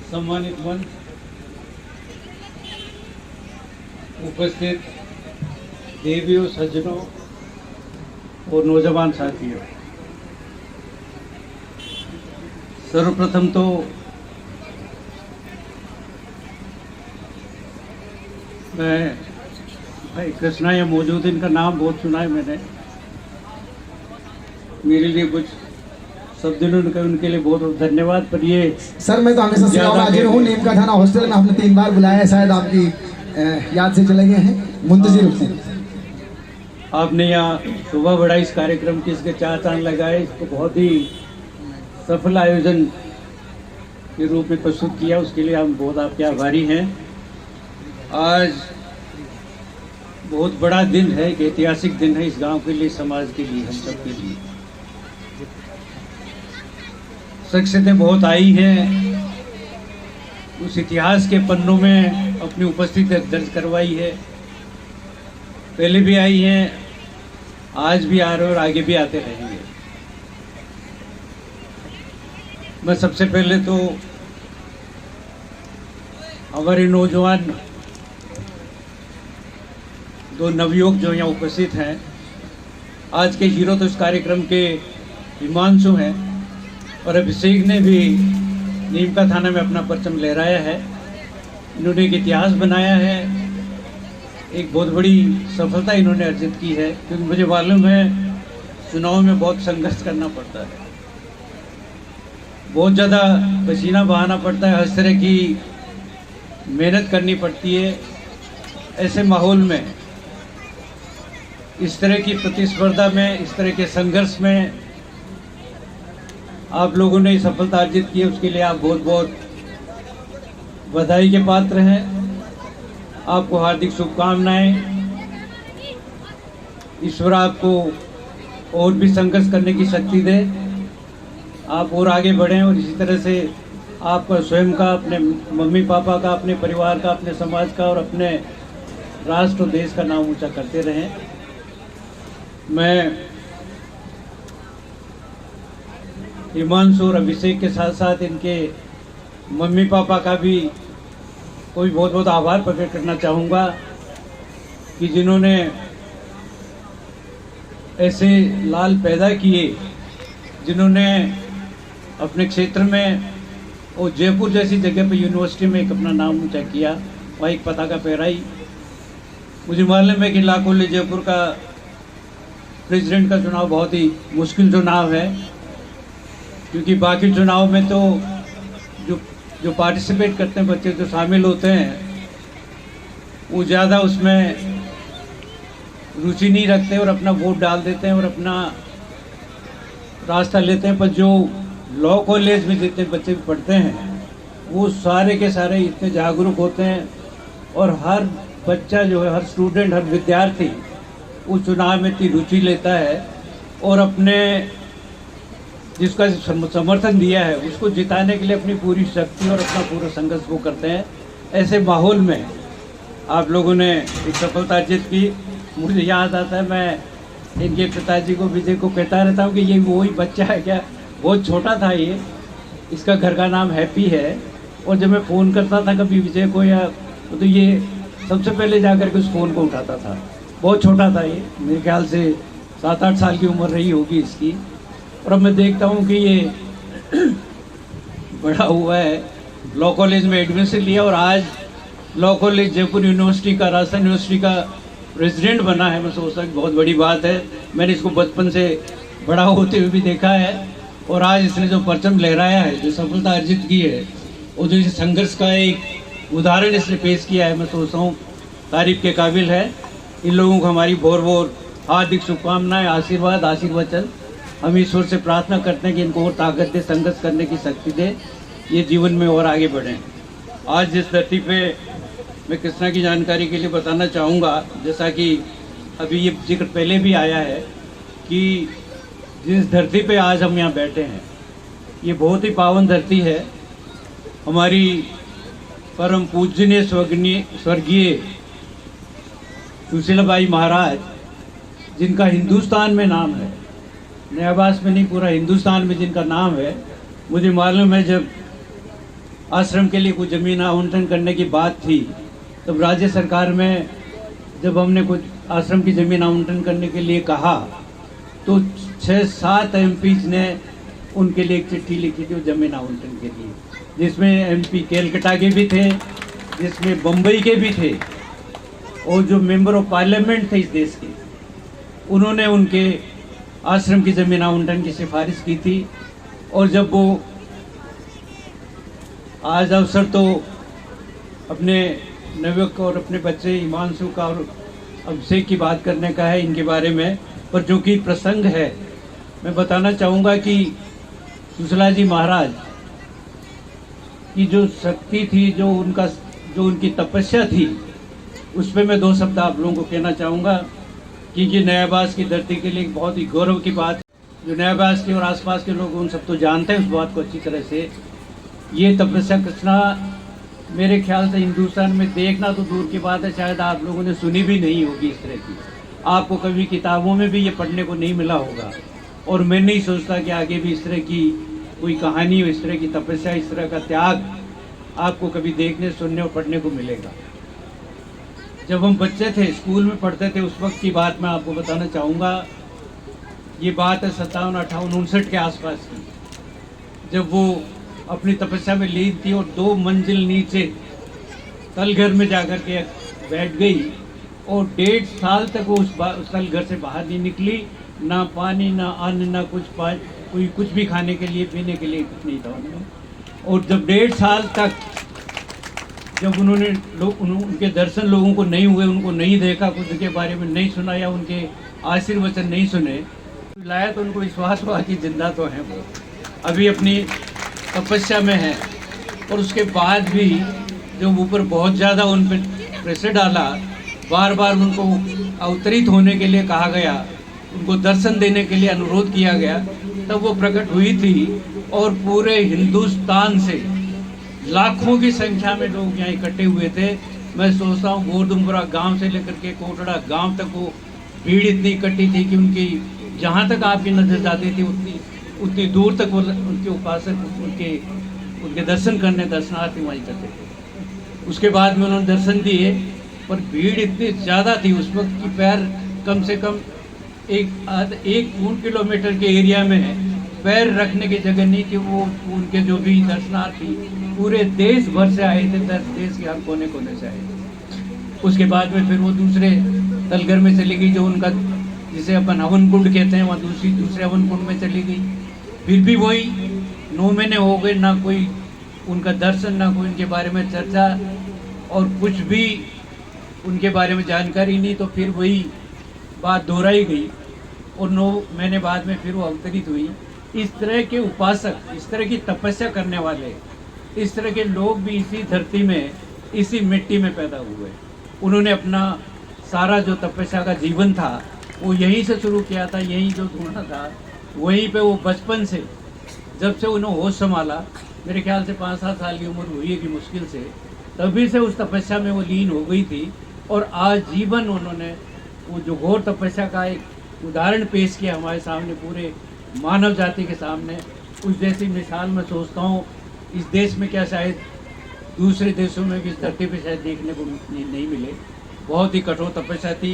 सम्मानित मंच, उपस्थित देवियों, सज्जनों और नौजवान साथियों, सर्वप्रथम तो मैं भाई कृष्णा या मौजूद, इनका नाम बहुत सुना है मैंने, मेरे लिए कुछ शब्द उनके लिए बहुत बहुत धन्यवाद। पर ये सर मैं तो हमेशा सेवा में हाजिर हूँ। नीम का थाना हॉस्टल में आपने 3 बार बुलाया है, शायद आपकी याद से चले गए हैं, मुंतजिर हैं। आपने यहाँ शोभा बढ़ाई इस कार्यक्रम की, इसके 4 चांद लगाए, इसको बहुत ही सफल आयोजन के रूप में प्रस्तुत किया, उसके लिए हम बहुत आपके आभारी हैं। आज बहुत बड़ा दिन है, एक ऐतिहासिक दिन है इस गांव के लिए, समाज के लिए, हम सब के लिए। शख्सियतें बहुत आई हैं, उस इतिहास के पन्नों में अपनी उपस्थिति दर्ज करवाई है, पहले भी आई हैं, आज भी आ रहे और आगे भी आते रहेंगे। मैं सबसे पहले तो हमारे नौजवान 2 नवयुवक जो यहाँ उपस्थित हैं, आज के हीरो तो इस कार्यक्रम के हिमांशु हैं और अभिषेक ने भी नीम का थाना में अपना परचम लहराया है। इन्होंने एक इतिहास बनाया है, एक बहुत बड़ी सफलता इन्होंने अर्जित की है, क्योंकि मुझे मालूम है चुनाव में बहुत संघर्ष करना पड़ता है, बहुत ज़्यादा पसीना बहाना पड़ता है, हर तरह की मेहनत करनी पड़ती है। ऐसे माहौल में, इस तरह की प्रतिस्पर्धा में, इस तरह के संघर्ष में आप लोगों ने सफलता अर्जित की है, उसके लिए आप बहुत बहुत बधाई के पात्र हैं। आपको हार्दिक शुभकामनाएं। ईश्वर आपको और भी संघर्ष करने की शक्ति दे, आप और आगे बढ़ें और इसी तरह से आपका स्वयं का, अपने मम्मी पापा का, अपने परिवार का, अपने समाज का और अपने राष्ट्र और देश का नाम ऊंचा करते रहें। मैं हिमांशु और अभिषेक के साथ साथ इनके मम्मी पापा का भी कोई बहुत बहुत आभार प्रकट करना चाहूँगा कि जिन्होंने ऐसे लाल पैदा किए, जिन्होंने अपने क्षेत्र में और जयपुर जैसी जगह पे यूनिवर्सिटी में एक अपना नाम ऊंचा किया, वहाँ एक पताका फहराई। मुझे मालूम है कि लॉ कॉलेज जयपुर का प्रेसिडेंट का चुनाव बहुत ही मुश्किल चुनाव है, क्योंकि बाकी चुनाव में तो जो पार्टिसिपेट करते हैं बच्चे, जो शामिल होते हैं, वो ज़्यादा उसमें रुचि नहीं रखते और अपना वोट डाल देते हैं और अपना रास्ता लेते हैं। पर जो लॉ कॉलेज में जितने बच्चे पढ़ते हैं, वो सारे के सारे इतने जागरूक होते हैं और हर बच्चा जो है, हर स्टूडेंट, हर विद्यार्थी उस चुनाव में इतनी रुचि लेता है और अपने जिसका समर्थन दिया है उसको जिताने के लिए अपनी पूरी शक्ति और अपना पूरा संघर्ष वो करते हैं। ऐसे माहौल में आप लोगों ने एक सफलता अर्जित की। मुझे याद आता है, मैं इनके पिताजी को, विजय को कहता रहता हूँ कि ये वही बच्चा है क्या, बहुत छोटा था ये, इसका घर का नाम हैप्पी है। और जब मैं फ़ोन करता था कभी विजय को या तो ये सबसे पहले जा कर के उस फ़ोन को उठाता था। बहुत छोटा था ये, मेरे ख्याल से 7-8 साल की उम्र रही होगी इसकी। और अब मैं देखता हूँ कि ये बड़ा हुआ है, लॉ कॉलेज में एडमिशन लिया और आज लॉ कॉलेज जयपुर यूनिवर्सिटी का, राजस्थान यूनिवर्सिटी का प्रेसिडेंट बना है। मैं सोचता हूँ बहुत बड़ी बात है। मैंने इसको बचपन से बड़ा होते हुए भी देखा है और आज इसने जो परचम लहराया है, जो सफलता अर्जित की है और जो इस संघर्ष का एक उदाहरण इसने पेश किया है, मैं सोचता हूँ तारीफ के काबिल है। इन लोगों को हमारी बहुत बहुत हार्दिक शुभकामनाएं, आशीर्वाद, आशीर्वचन। हम ईश्वर से प्रार्थना करते हैं कि इनको और ताकत दे, संघर्ष करने की शक्ति दे, ये जीवन में और आगे बढ़ें। आज जिस धरती पे मैं कृष्णा की जानकारी के लिए बताना चाहूँगा, जैसा कि अभी ये जिक्र पहले भी आया है कि जिस धरती पे आज हम यहाँ बैठे हैं, ये बहुत ही पावन धरती है। हमारी परम पूजनीय स्वर्गीय सुशीलाबाई महाराज, जिनका हिंदुस्तान में नाम है, नयाबास में नहीं पूरा हिंदुस्तान में जिनका नाम है। मुझे मालूम है जब आश्रम के लिए कुछ ज़मीन आवंटन करने की बात थी, तब राज्य सरकार में जब हमने कुछ आश्रम की ज़मीन आवंटन करने के लिए कहा तो 6-7 एमपीज ने उनके लिए एक चिट्ठी लिखी थी ज़मीन आवंटन के लिए, जिसमें एमपी केलकटा के भी थे, जिसमें बम्बई के भी थे, और जो मेंबर ऑफ पार्लियामेंट थे इस देश के, उन्होंने उनके आश्रम की ज़मीन आवंटन की सिफारिश की थी। और जब वो आज अवसर तो अपने नवयुवक और अपने बच्चे हिमांशु का और अभिषेक की बात करने का है इनके बारे में, पर जो कि प्रसंग है, मैं बताना चाहूँगा कि सुशीला जी महाराज की जो शक्ति थी, जो उनकी तपस्या थी, उस पर मैं 2 शब्द आप लोगों को कहना चाहूँगा, क्योंकि नयाबास की धरती के लिए बहुत ही गौरव की बात, जो नयाबास के और आसपास के लोग उन सब तो जानते हैं उस बात को अच्छी तरह से। ये तपस्या कृष्णा मेरे ख्याल से हिंदुस्तान में देखना तो दूर की बात है, शायद आप लोगों ने सुनी भी नहीं होगी इस तरह की, आपको कभी किताबों में भी ये पढ़ने को नहीं मिला होगा। और मैं नहीं सोचता कि आगे भी इस तरह की कोई कहानी हो, इस तरह की तपस्या, इस तरह का त्याग आपको कभी देखने, सुनने और पढ़ने को मिलेगा। जब हम बच्चे थे, स्कूल में पढ़ते थे, उस वक्त की बात मैं आपको बताना चाहूँगा। ये बात है 57, 58, 59 के आसपास की, जब वो अपनी तपस्या में लीन थी और 2 मंजिल नीचे तलघर में जाकर के बैठ गई और 1.5 साल तक वो उस तलघर से बाहर नहीं निकली। ना पानी, ना अन्न, ना कोई कुछ भी खाने के लिए, पीने के लिए कुछ नहीं था उनमें। और जब 1.5 साल तक जब उनके दर्शन लोगों को नहीं हुए, उनको नहीं देखा, कुछ उनके बारे में नहीं सुना या उनके आशीर्वचन नहीं सुने, लाया तो उनको विश्वास हुआ कि जिंदा तो हैं, वो अभी अपनी तपस्या में है। और उसके बाद भी जब ऊपर बहुत ज़्यादा उन पर प्रेशर डाला, बार बार उनको अवतरित होने के लिए कहा गया, उनको दर्शन देने के लिए अनुरोध किया गया, तब वो प्रकट हुई थी। और पूरे हिंदुस्तान से लाखों की संख्या में लोग यहाँ इकट्ठे हुए थे। मैं सोचता हूँ गोरदुमपुरा गांव से लेकर के कोटड़ा गांव तक वो भीड़ इतनी इकट्ठी थी कि उनकी जहाँ तक आपकी नजर जाती थी उतनी दूर तक वो उनके उपासक उनके दर्शन करने दर्शनार्थी वहीं करते थे। उसके बाद में उन्होंने दर्शन दिए, पर भीड़ इतनी ज़्यादा थी उस वक्त कि पैर कम से कम 1 किलोमीटर के एरिया में पैर रखने की जगह नहीं थी। वो उनके जो भी दर्शनार्थी पूरे देश भर से आए थे, देश के हर कोने कोने से आए थे। उसके बाद में फिर वो दूसरे तलघर में चली गई, जो उनका जिसे अपन हवन कुंड कहते हैं, वहाँ दूसरे हवन कुंड में चली गई। फिर भी वही 9 महीने हो गए, ना कोई उनका दर्शन, ना कोई उनके बारे में चर्चा और कुछ भी उनके बारे में जानकारी नहीं। तो फिर वही बात दोहराई गई और 9 महीने बाद में फिर वो अवतरित हुई। इस तरह के उपासक, इस तरह की तपस्या करने वाले, इस तरह के लोग भी इसी धरती में, इसी मिट्टी में पैदा हुए। उन्होंने अपना सारा जो तपस्या का जीवन था वो यहीं से शुरू किया था, यहीं जो ढूंढना था वहीं पे वो बचपन से, जब से उन्होंने होश संभाला, मेरे ख्याल से 5-7 साल की उम्र हुई है कि मुश्किल से, तभी से उस तपस्या में वो लीन हो गई थी। और आज जीवन उन्होंने वो जो घोर तपस्या का एक उदाहरण पेश किया हमारे सामने, पूरे मानव जाति के सामने। उस जैसी मिसाल मैं सोचता हूँ इस देश में क्या शायद दूसरे देशों में भी इस धरती पे शायद देखने को नहीं मिले। बहुत ही कठोर तपस्या थी।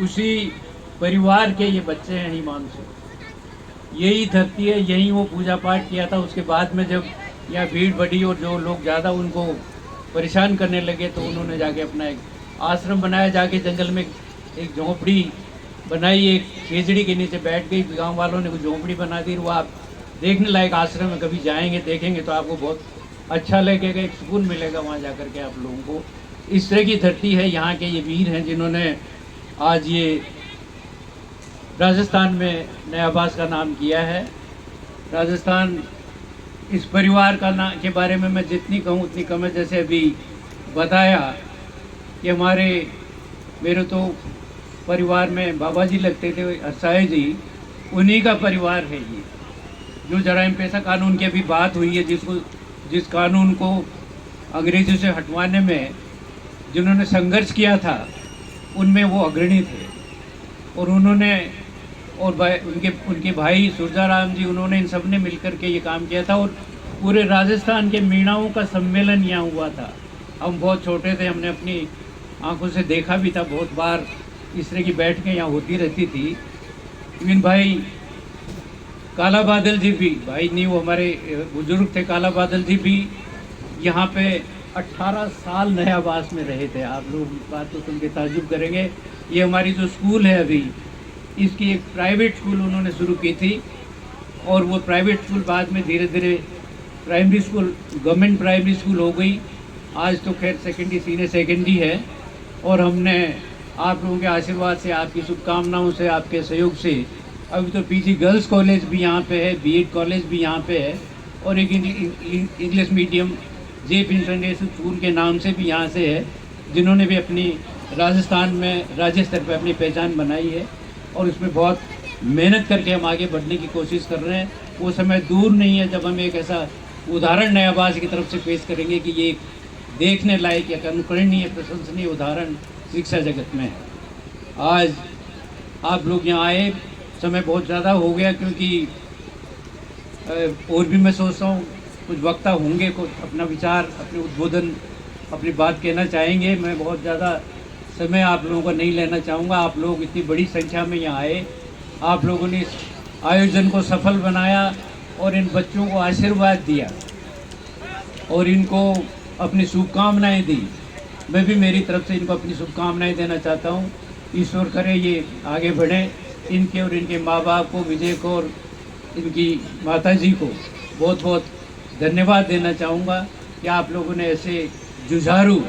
उसी परिवार के ये बच्चे हैं हिमांशु, यही धरती है, यही वो पूजा पाठ किया था। उसके बाद में जब यहाँ भीड़ बढ़ी और जो लोग ज़्यादा उनको परेशान करने लगे, तो उन्होंने जाके अपना एक आश्रम बनाया, जाके जंगल में एक झोंपड़ी बनाई, एक खेजड़ी के नीचे बैठ गई। गांव वालों ने कुछ झोंपड़ी बना दी। वो आप देखने लायक आश्रम में कभी जाएंगे, देखेंगे तो आपको बहुत अच्छा लगेगा, एक सुकून मिलेगा वहाँ जाकर के आप लोगों को। इस तरह की धरती है, यहाँ के ये वीर हैं जिन्होंने आज ये राजस्थान में नयाबास का नाम किया है। राजस्थान इस परिवार का नाम के बारे में मैं जितनी कहूँ उतनी कम है। जैसे अभी बताया कि मेरे तो परिवार में बाबा जी लगते थे, हरसाए जी, उन्हीं का परिवार है ये। जो जराइम पेशा कानून की अभी बात हुई है, जिस कानून को अंग्रेजों से हटवाने में जिन्होंने संघर्ष किया था उनमें वो अग्रणी थे। और उन्होंने और उनके भाई सुरजाराम जी, उन्होंने इन सब ने मिलकर के ये काम किया था। और पूरे राजस्थान के मीणाओं का सम्मेलन यहाँ हुआ था। हम बहुत छोटे थे, हमने अपनी आंखों से देखा भी था, बहुत बार इस तरह की बैठकें यहाँ होती रहती थी। इवन भाई काला बादल जी भी, भाई नहीं वो हमारे बुजुर्ग थे, काला बादल जी भी यहाँ पे 18 साल नयाबास में रहे थे। आप लोग बात तो सुन के ताज्जुब करेंगे। ये हमारी जो स्कूल है अभी, इसकी एक प्राइवेट स्कूल उन्होंने शुरू की थी और वो प्राइवेट स्कूल बाद में धीरे धीरे primary school, government primary school हो गई। आज तो खैर सेकेंडरी, सीनियर सेकेंडरी है। और हमने आप लोगों के आशीर्वाद से, आपकी शुभकामनाओं से, आपके सहयोग से अभी तो पीजी गर्ल्स कॉलेज भी यहाँ पे है, बीएड कॉलेज भी यहाँ पे है और एक इंग्लिश मीडियम जेप इंटरनेशनल स्कूल के नाम से भी यहाँ से है, जिन्होंने भी अपनी राजस्थान में राज्य स्तर पर अपनी पहचान बनाई है। और उसमें बहुत मेहनत करके हम आगे बढ़ने की कोशिश कर रहे हैं। वो समय दूर नहीं है जब हम एक ऐसा उदाहरण नयाबाज की तरफ से पेश करेंगे कि ये एक देखने लायक, एक अनुकरणीय, प्रशंसनीय उदाहरण शिक्षा जगत में है। आज आप लोग यहाँ आए, समय बहुत ज़्यादा हो गया क्योंकि और भी मैं सोचता हूँ कुछ वक्ता होंगे, कुछ अपना विचार, अपने उद्बोधन, अपनी बात कहना चाहेंगे। मैं बहुत ज़्यादा समय आप लोगों का नहीं लेना चाहूँगा। आप लोग इतनी बड़ी संख्या में यहाँ आए, आप लोगों ने इस आयोजन को सफल बनाया और इन बच्चों को आशीर्वाद दिया और इनको अपनी शुभकामनाएं दी। मैं भी मेरी तरफ से इनको अपनी शुभकामनाएं देना चाहता हूँ। ईश्वर करे ये आगे बढ़ें। इनके और इनके माँ बाप को, विजय को और इनकी माता जी को बहुत बहुत धन्यवाद देना चाहूँगा कि आप लोगों ने ऐसे जुझारू,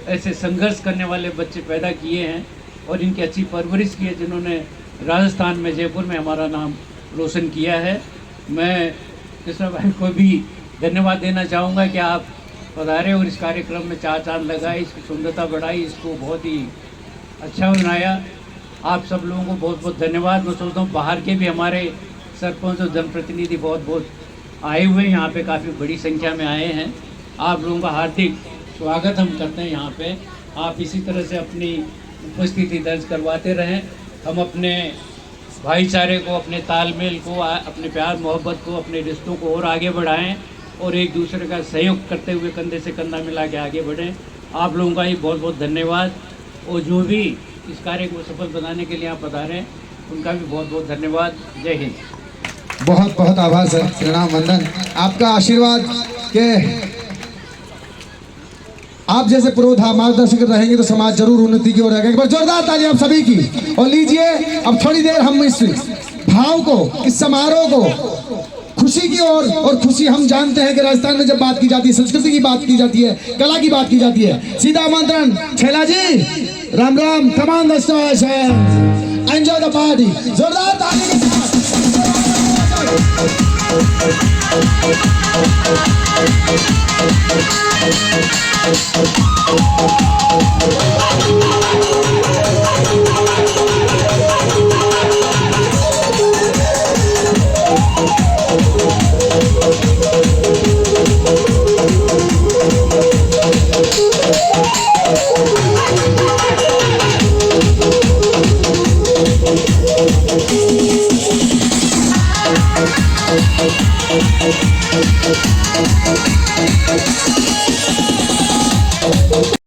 ऐसे संघर्ष करने वाले बच्चे पैदा किए हैं और इनकी अच्छी परवरिश की है, जिन्होंने राजस्थान में, जयपुर में हमारा नाम रोशन किया है। मैं कृष्णा भाई को भी धन्यवाद देना चाहूँगा कि आप पधारे और इस कार्यक्रम में चार चांद लगाए, इसकी सुंदरता बढ़ाई, इसको बहुत ही अच्छा बनाया। आप सब लोगों को बहुत बहुत धन्यवाद। मैं सोचता हूँ बाहर के भी हमारे सरपंच और जनप्रतिनिधि बहुत बहुत आए हुए हैं, यहाँ पे काफ़ी बड़ी संख्या में आए हैं। आप लोगों का हार्दिक स्वागत हम करते हैं यहाँ पे। आप इसी तरह से अपनी उपस्थिति दर्ज करवाते रहें। हम अपने भाईचारे को, अपने तालमेल को, अपने प्यार मोहब्बत को, अपने रिश्तों को और आगे बढ़ाएं और एक दूसरे का सहयोग करते हुए कंधे से कंधा मिला के आगे बढ़ें। आप लोगों का ही बहुत बहुत धन्यवाद। और जो भी इस कार्य को सफल बनाने के लिए आप पधारें, उनका भी बहुत बहुत धन्यवाद। जय हिंद। बहुत बहुत आभार सर, प्रणाम, वंदन। आपका आशीर्वाद के आप जैसे पुरोधा मार्गदर्शक रहेंगे तो समाज जरूर उन्नति की ओर जाएगा। एक बार जोरदार ताली आप सभी की। और लीजिए अब थोड़ी देर हम इस भाव को, इस समारोह को खुशी की ओर, और खुशी हम जानते हैं कि राजस्थान में जब बात की जाती है, संस्कृति की बात की जाती है, कला की बात की जाती है। सीधा आमंत्रण Chhaila ji, Ram Ram, come on the stars, enjoy the party. जोरदार ताली के साथ।